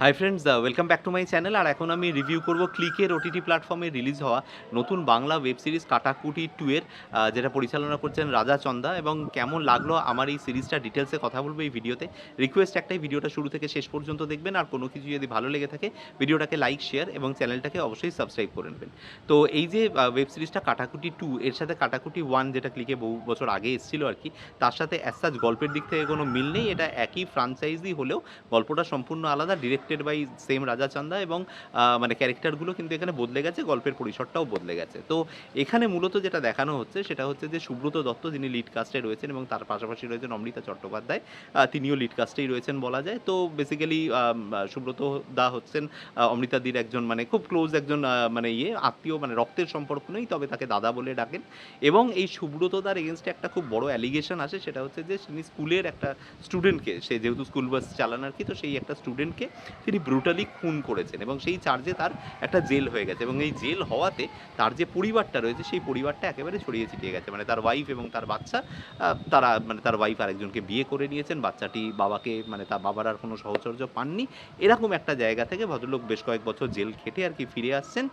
High friends, welcome back to my channel. আর এখন আমি রিভিউ করব ক্লিকের ওটিটি প্ল্যাটফর্মে রিলিজ হওয়া নতুন বাংলা ওয়েব সিরিজ কাটাকুটি 2 এর যেটা পরিচালনা করছেন রাজা চন্দা। এবং কেমন লাগলো আমার এই সিরিজটা ডিটেলসে কথা বলবো এই ভিডিওতে। রিকোয়েস্ট একটাই, ভিডিওটা শুরু থেকে শেষ পর্যন্ত দেখবেন। আর কোনো কিছু যদি ভালো লেগে থাকে ভিডিওটাকে লাইক, শেয়ার এবং চ্যানেলটাকে অবশ্যই সাবস্ক্রাইব করে নেবেন। তো এই যে ওয়েব সিরিজটা কাটাকুটি 2, এর সাথে কাটাকুটি 1 যেটা ক্লিকে বহু বছর আগে এসেছিল আর কি, তার সাথে অ্যাজ সাচ গল্পের দিক থেকে কোনো মিল নেই। এটা একই ফ্রাঞ্চাইজি হলেও গল্পটা সম্পূর্ণ আলাদা, ডিরেক্টেড বাই সেম রাজা চান্দা। এবং মানে ক্যারেক্টারগুলো কিন্তু এখানে বদলে গেছে, গল্পের পরিসরটাও বদলে গেছে। তো এখানে মূলত যেটা দেখানো হচ্ছে সেটা হচ্ছে যে সুব্রত দত্ত, যিনি লিড কাস্টে রয়েছেন, এবং তার পাশাপাশি রয়েছেন অমৃতা চট্টোপাধ্যায়, তিনিও লিড কাস্টেই রয়েছেন বলা যায়। তো বেসিক্যালি সুব্রত দা হচ্ছেন অমৃতাদির একজন মানে খুব ক্লোজ একজন মানে আত্মীয়, মানে রক্তের সম্পর্ক নেই, তবে তাকে দাদা বলে ডাকেন। এবং এই সুব্রত দার এগেনস্টে একটা খুব বড় অ্যালিগেশন আসে, সেটা হচ্ছে যে তিনি স্কুলের একটা স্টুডেন্টকে, সে যেহেতু স্কুল বাস চালান আর কি, তো সেই একটা স্টুডেন্টকে তিনি ব্রুটালি খুন করেছেন এবং সেই চার্জে তার একটা জেল হয়ে গেছে। এবং এই জেল হওয়াতে তার যে পরিবারটা রয়েছে সেই পরিবারটা একেবারে ছড়িয়ে ছিটিয়ে গেছে। মানে তার ওয়াইফ এবং তার বাচ্চা, তারা মানে তার ওয়াইফ আরেকজনকে বিয়ে করে নিয়েছেন, বাচ্চাটি বাবাকে মানে তার বাবার আর কোনো সহচর্য পাননি। এরকম একটা জায়গা থেকে ভদ্রলোক বেশ কয়েক বছর জেল খেটে আর কি ফিরে আসছেন।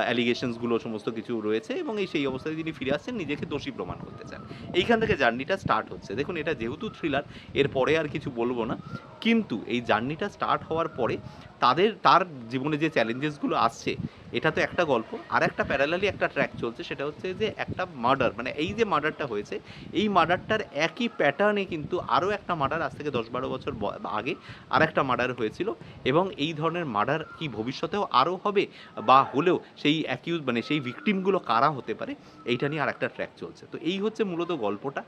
অ্যালিগেশনসগুলো সমস্ত কিছু রয়েছে এবং সেই অবস্থায় তিনি ফিরে আসছেন, নিজেকে দোষী প্রমাণ করতে চান। এইখান থেকে জার্নিটা স্টার্ট হচ্ছে। দেখুন, এটা যেহেতু থ্রিলার, এরপরে আর কিছু বলবো না, কিন্তু এই জার্নিটা স্টার্ট হওয়ার পরে তার জীবনে যে চ্যালেঞ্জেসগুলো আসছে, এটা তো একটা গল্প। আর একটা প্যারালালি একটা ট্র্যাক চলছে, সেটা হচ্ছে যে একটা মার্ডার, মানে এই যে মার্ডারটা হয়েছে, এই মার্ডারটার একই প্যাটার্নে কিন্তু আরও একটা মার্ডার আজ থেকে 10-12 বছর আগে আর একটা মার্ডার হয়েছিল। এবং এই ধরনের মার্ডার কি ভবিষ্যতেও আরও হবে, বা হলেও সেই অ্যাকিউজ মানে সেই ভিকটিমগুলো কারা হতে পারে, এইটা নিয়ে আর একটা ট্র্যাক চলছে। তো এই হচ্ছে মূলত গল্পটা।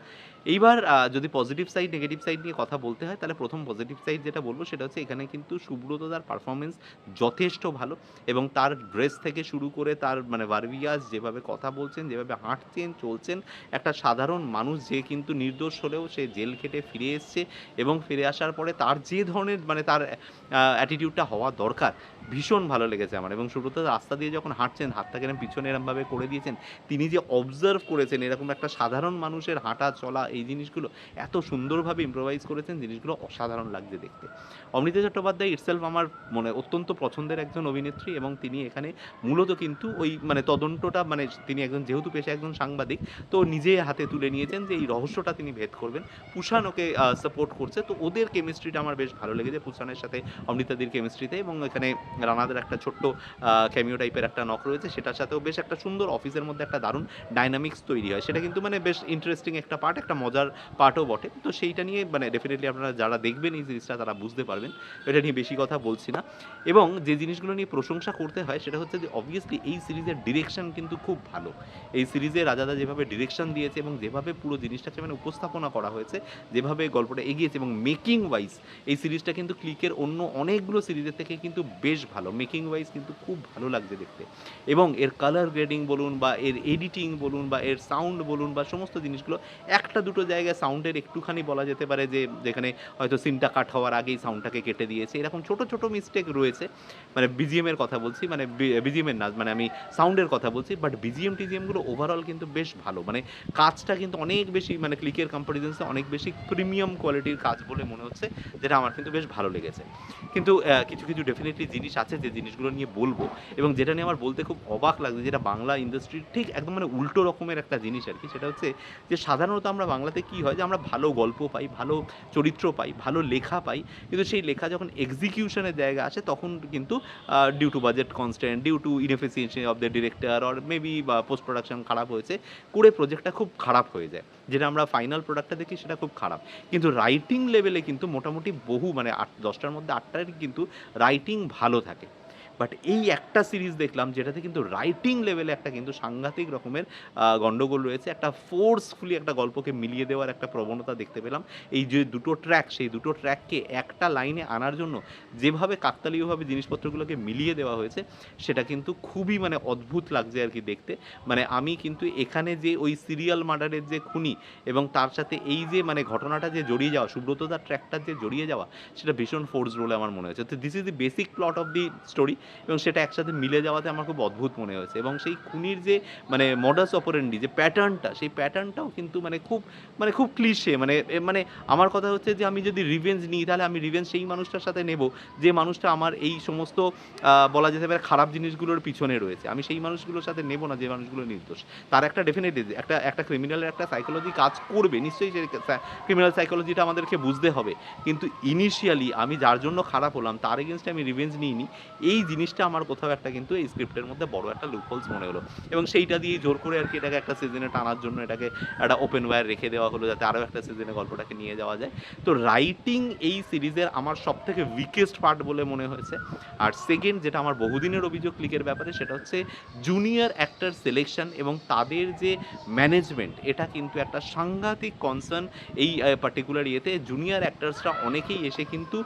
এইবার যদি পজিটিভ সাইড নেগেটিভ সাইড নিয়ে কথা বলতে হয়, তাহলে প্রথম পজিটিভ সাইড যেটা বলবো সেটা হচ্ছে এখানে কিন্তু সুব্রত দার পারফরমেন্স যথেষ্ট ভালো। এবং তার ড্রেস থেকে শুরু করে তার মানে ভার্বিয়াস, যেভাবে কথা বলছেন, যেভাবে হাঁটছেন চলছেন, একটা সাধারণ মানুষ যে কিন্তু নির্দোষ হলেও সে জেল খেটে ফিরে এসছে, এবং ফিরে আসার পরে তার যে ধরনের মানে তার অ্যাটিটিউডটা হওয়া দরকার, ভীষণ ভালো লেগেছে আমার। এবং সুব্রত দা রাস্তা দিয়ে যখন হাঁটছেন, হাতটাকে এরম পিছনে এরমভাবে করে দিয়েছেন, তিনি যে অবজার্ভ করেছেন এরকম একটা সাধারণ মানুষের হাঁটা চলা, এই জিনিসগুলো এত সুন্দরভাবে ইম্প্রোভাইজ করেছেন, জিনিসগুলো অসাধারণ লাগছে দেখতে। অমৃতা চট্টোপাধ্যায় ইটসেলফ আমার মনে অত্যন্ত পছন্দের একজন অভিনেত্রী, এবং তিনি এখানে মূলত কিন্তু ওই মানে তদন্তটা, মানে তিনি একজন যেহেতু পেশায় একজন সাংবাদিক, তো নিজে হাতে তুলে নিয়েছেন যে এই রহস্যটা তিনি ভেদ করবেন। পুষান ওকে সাপোর্ট করছে, তো ওদের কেমিস্ট্রিটা আমার বেশ ভালো লেগেছে, পুষানের সাথে অমৃতাদির কেমিস্ট্রিতে। এবং এখানে রানাদের একটা ছোট্ট ক্যামিও টাইপের একটা নক রয়েছে, সেটার সাথেও বেশ একটা সুন্দর অফিসের মধ্যে একটা দারুণ ডাইনামিক্স তৈরি হয়। সেটা কিন্তু মানে বেশ ইন্টারেস্টিং একটা পার্ট, একটা মজার পার্টও বটে। তো সেইটা নিয়ে মানে ডেফিনেটলি আপনারা যারা দেখবেন এই সিরিজটা তারা বুঝতে পারবেন। এটা নিয়ে বেশি কথা বলছি না। এবং যে জিনিসগুলো নিয়ে প্রশংসা করতে হয় সেটা হচ্ছে যে অবভিয়াসলি এই সিরিজের ডিরেকশন কিন্তু খুব ভালো। এই সিরিজে রাজাদা যেভাবে ডিরেকশন দিয়েছে এবং যেভাবে পুরো জিনিসটাকে মানে উপস্থাপনা করা হয়েছে, যেভাবে গল্পটা এগিয়েছে, এবং মেকিং ওয়াইজ এই সিরিজটা কিন্তু ক্লিকের অন্য অনেকগুলো সিরিজের থেকে কিন্তু বেশ ভালো। মেকিং ওয়াইজ কিন্তু খুব ভালো লাগছে দেখতে। এবং এর কালার গ্রেডিং বলুন, বা এর এডিটিং বলুন, বা এর সাউন্ড বলুন, বা সমস্ত জিনিসগুলো, একটা দুটো জায়গায় সাউন্ডের একটুখানি বলা যেতে পারে যে যেখানে হয়তো সিনটা কাট হওয়ার আগেই সাউন্ডটাকে কেটে দিয়েছে, এরকম ছোট ছোট মিস্টেক রয়েছে। মানে বিজিএম এর কথা বলছি, মানে বিজিএম এর না, মানে আমি সাউন্ডের কথা বলছি। বাট বিজিএম টিজিএমগুলো ওভারঅল কিন্তু বেশ ভালো। মানে কাজটা কিন্তু অনেক বেশি, মানে ক্লিকের কম্পারিজনসে অনেক বেশি প্রিমিয়াম কোয়ালিটির কাজ বলে মনে হচ্ছে, যেটা আমার কিন্তু বেশ ভালো লেগেছে। কিন্তু কিছু কিছু ডেফিনেটলি জিনিস আছে যে জিনিসগুলো নিয়ে বলবো, এবং যেটা নিয়ে আমার বলতে খুব অবাক লাগছে, যেটা বাংলা ইন্ডাস্ট্রির ঠিক একদম মানে উল্টো রকমের একটা জিনিস আর কি। সেটা হচ্ছে যে সাধারণত আমরা বাংলাতে কী হয়, যে আমরা ভালো গল্প পাই, ভালো চরিত্র পাই, ভালো লেখা পাই, কিন্তু সেই লেখা যখন এক্সিকিউশনের জায়গা আসে তখন কিন্তু due to budget constant, due to inefficiency of the director, or maybe বা পোস্ট প্রোডাকশন খারাপ হয়েছে, করে প্রজেক্টটা খুব খারাপ হয়ে যায়, যেটা আমরা ফাইনাল প্রোডাক্টটা দেখি সেটা খুব খারাপ। কিন্তু রাইটিং লেভেলে কিন্তু মোটামুটি বহু মানে 10টার মধ্যে 8টার কিন্তু রাইটিং ভালো থাকে। বাট এই একটা সিরিজ দেখলাম যেটাতে কিন্তু রাইটিং লেভেলে একটা কিন্তু সাংঘাতিক রকমের গণ্ডগোল রয়েছে। একটা ফোর্সফুলি একটা গল্পকে মিলিয়ে দেওয়ার একটা প্রবণতা দেখতে পেলাম। এই যে দুটো ট্র্যাক, সেই দুটো ট্র্যাককে একটা লাইনে আনার জন্য যেভাবে কাকতালীয়ভাবে জিনিসপত্রগুলোকে মিলিয়ে দেওয়া হয়েছে, সেটা কিন্তু খুবই মানে অদ্ভুত লাগছে আর কি দেখতে। মানে আমি কিন্তু এখানে যে ওই সিরিয়াল মার্ডারের যে খুনি, এবং তার সাথে এই যে মানে ঘটনাটা যে জড়িয়ে যাওয়া, সুব্রতদার ট্র্যাকটার যে জড়িয়ে যাওয়া, সেটা ভীষণ ফোর্স রোলে আমার মনে হয়েছে। তো this is the basic plot of the story. এবং সেটা একসাথে মিলে যাওয়াতে আমার খুব অদ্ভুত মনে হয়েছে। এবং সেই খুনির যে মানে মডাস অপারেন্ডি যে প্যাটার্নটা, সেই প্যাটার্নটাও কিন্তু খুব ক্লিশে। মানে আমার কথা হচ্ছে যে আমি যদি রিভেঞ্জ নিই, তাহলে আমি রিভেঞ্জ সেই মানুষটার সাথে নেব যে মানুষটা আমার এই সমস্ত বলা যেতে পারে খারাপ জিনিসগুলোর পিছনে রয়েছে। আমি সেই মানুষগুলোর সাথে নেব না যে মানুষগুলো নির্দোষ। তার একটা ডেফিনেটলি একটা ক্রিমিনালের একটা সাইকোলজি কাজ করবে। নিশ্চয়ই সে ক্রিমিনাল সাইকোলজিটা আমাদেরকে বুঝতে হবে। কিন্তু ইনিশিয়ালি আমি যার জন্য খারাপ হলাম তার এগেইনস্টে আমি রিভেঞ্জ নিইনি। এই জিনিসটা আমার কোথাও একটা কিন্তু এই স্ক্রিপ্টের মধ্যে বড় একটা লুপহোলস মনে হলো। এবং সেইটা দিয়েই জোর করে আরকি এটাকে একটা সিজনে টানার জন্য এটাকে একটা ওপেন ওয়্যার রেখে দেওয়া হলো, যাতে আরও একটা সিজনে গল্পটাকে নিয়ে যাওয়া যায়। তো রাইটিং এই সিরিজের আমার সবথেকে উইকেস্ট পার্ট বলে মনে হয়েছে। আর সেকেন্ড যেটা আমার বহুদিনের অভিযোগ ক্লিকের ব্যাপারে, সেটা হচ্ছে জুনিয়র অ্যাক্টর সিলেকশন এবং তাদের যে ম্যানেজমেন্ট, এটা কিন্তু একটা সাংঘাতিক কনসার্ন এই পার্টিকুলার ইয়েতে। জুনিয়র অ্যাক্টার্সরা অনেকেই এসে কিন্তু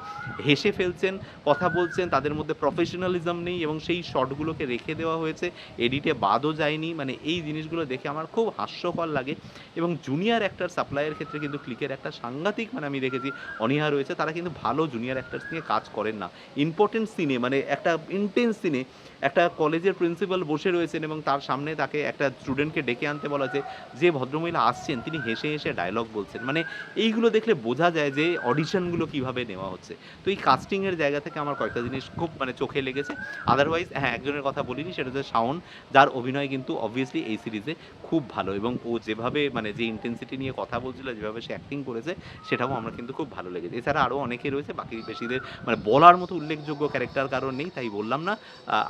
হেসে ফেলছেন, কথা বলছেন, তাদের মধ্যে প্রফেশনালিজম নেই এবং সেই শটগুলোকে রেখে দেওয়া হয়েছে, এডিটে বাদও যায়নি। মানে এই জিনিসগুলো দেখে আমার খুব হাস্যকর লাগে। এবং জুনিয়র অ্যাক্টর সাপ্লাইয়ের ক্ষেত্রে কিন্তু ক্লিকের একটা সাংঘাতিক আমি দেখেছি অনীহা রয়েছে। তারা কিন্তু ভালো জুনিয়র অ্যাক্টার্স নিয়ে কাজ করেন না। ইম্পর্টেন্ট সিনে মানে একটা ইন্টেন্স সিনে একটা কলেজের প্রিন্সিপাল বসে রয়েছেন এবং তার সামনে তাকে একটা স্টুডেন্টকে ডেকে আনতে বলা হয়েছে, যে ভদ্রমহিলা আসছেন তিনি হেসে হেসে ডায়লগ বলছেন। মানে এইগুলো দেখলে বোঝা যায় যে অডিশনগুলো কীভাবে নেওয়া হচ্ছে। তো এই কাস্টিংয়ের জায়গা থেকে আমার কয়েকটা জিনিস খুব চোখে লেগেছে। আদারওয়াইজ হ্যাঁ, একজনের কথা বলিনি, সেটা হচ্ছে শাওন, যার অভিনয় কিন্তু অবভিয়াসলি এই সিরিজে খুব ভালো। এবং ও যেভাবে যে ইন্টেন্সিটি নিয়ে কথা বলছিল, যেভাবে সে অ্যাক্টিং করেছে, সেটাও আমার কিন্তু খুব ভালো লেগেছে। এছাড়া আরও অনেকে রয়েছে, বাকি বেশিদের বলার মতো উল্লেখযোগ্য ক্যারেক্টার কারণ নেই, তাই বললাম না।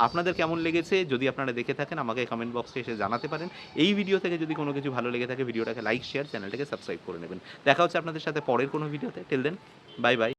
আপনাদের কেমন লেগেছে যদি আপনারা দেখে থাকেন আমাকে কমেন্ট বক্সে এসে জানাতে পারেন। এই ভিডিও থেকে যদি কোনো কিছু ভালো লেগে থাকে ভিডিওটাকে লাইক, শেয়ার, চ্যানেলটাকে সাবস্ক্রাইব করে নেবেন। দেখা হচ্ছে আপনাদের সাথে পরের কোনো ভিডিওতে। Till then, bye by.